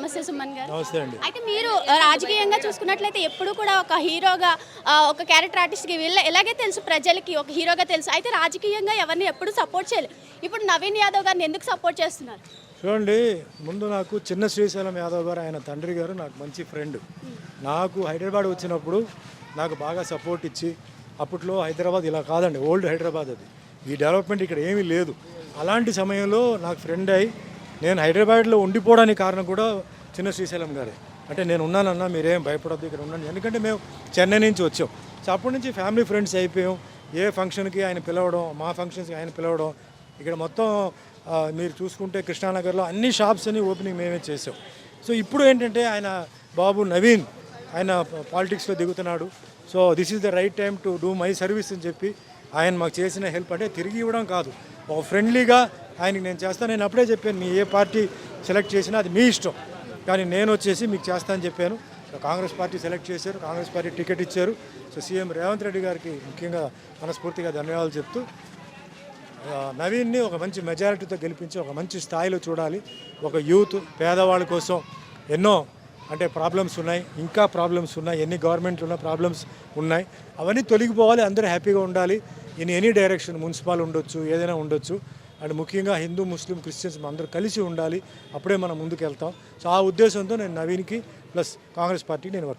నమస్తే సుమన్ గారు. నమస్తే అండి. అయితే మీరు రాజకీయంగా చూసుకున్నట్లయితే ఎప్పుడు కూడా ఒక హీరోగా ఒక క్యారెక్టర్ ఆర్టిస్ట్కి వీళ్ళ ఎలాగే తెలుసు ప్రజలకి ఒక హీరోగా తెలుసు. అయితే రాజకీయంగా ఎవరిని ఎప్పుడు సపోర్ట్ చేయలేదు. ఇప్పుడు నవీన్ యాదవ్ గారిని ఎందుకు సపోర్ట్ చేస్తున్నారు? చూడండి, ముందు నాకు చిన్న శ్రీశైలం యాదవ్ గారు, ఆయన తండ్రి గారు నాకు మంచి ఫ్రెండ్. నాకు హైదరాబాద్ వచ్చినప్పుడు నాకు బాగా సపోర్ట్ ఇచ్చి, అప్పట్లో హైదరాబాద్ ఇలా కాదండి, ఓల్డ్ హైదరాబాద్ అది, ఈ డెవలప్మెంట్ ఇక్కడ ఏమీ లేదు. అలాంటి సమయంలో నాకు ఫ్రెండ్ అయి నేను హైదరాబాద్లో ఉండిపోవడానికి కారణం కూడా చిన్న శ్రీశైలం గారే. అంటే నేను ఉన్నానన్నా, మీరేం భయపడద్దు, ఇక్కడ ఉన్నాను. ఎందుకంటే మేము చెన్నై నుంచి వచ్చాం. సో అప్పటి నుంచి ఫ్యామిలీ ఫ్రెండ్స్ అయిపోయాం. ఏ ఫంక్షన్కి ఆయన పిలవడం, మా ఫంక్షన్స్కి ఆయన పిలవడం. ఇక్కడ మొత్తం మీరు చూసుకుంటే కృష్ణానగర్లో అన్ని షాప్స్ అని ఓపెనింగ్ మేమే చేసాం. సో ఇప్పుడు ఏంటంటే ఆయన బాబు నవీన్ ఆయన పాలిటిక్స్లో దిగుతున్నాడు. So this is the right time to do my service అని చెప్పి ఆయన మాకు చేసిన హెల్ప్ అంటే తిరిగి ఇవ్వడం కాదు, ఒక ఫ్రెండ్లీగా ఆయనకి నేను చేస్తాను. నేను అప్పుడే చెప్పాను, మీ ఏ పార్టీ సెలెక్ట్ చేసినా అది మీ ఇష్టం, కానీ నేను వచ్చేసి మీకు చేస్తానని చెప్పాను. సో కాంగ్రెస్ పార్టీ సెలెక్ట్ చేశారు, కాంగ్రెస్ పార్టీ టికెట్ ఇచ్చారు. సో సీఎం రేవంత్ రెడ్డి గారికి ముఖ్యంగా మనస్ఫూర్తిగా ధన్యవాదాలు చెప్తూ నవీన్ని ఒక మంచి మెజారిటీతో గెలిపించి ఒక మంచి స్థాయిలో చూడాలి. ఒక యూత్ పేదవాళ్ళ కోసం ఎన్నో అంటే ప్రాబ్లమ్స్ ఉన్నాయి, ఇంకా ప్రాబ్లమ్స్ ఉన్నాయి, ఎన్ని గవర్నమెంట్లు ఉన్న ప్రాబ్లమ్స్ ఉన్నాయి, అవన్నీ తొలగిపోవాలి. అందరూ హ్యాపీగా ఉండాలి. ఇన్ ఎనీ డైరెక్షన్, మున్సిపల్ ఉండొచ్చు, ఏదైనా ఉండొచ్చు. అండ్ ముఖ్యంగా హిందూ ముస్లిం క్రిస్టియన్స్ అందరూ కలిసి ఉండాలి, అప్పుడే మనం ముందుకు వెళ్తాం. సో ఆ ఉద్దేశంతో నేను నవీన్కి ప్లస్ కాంగ్రెస్ పార్టీకి నేను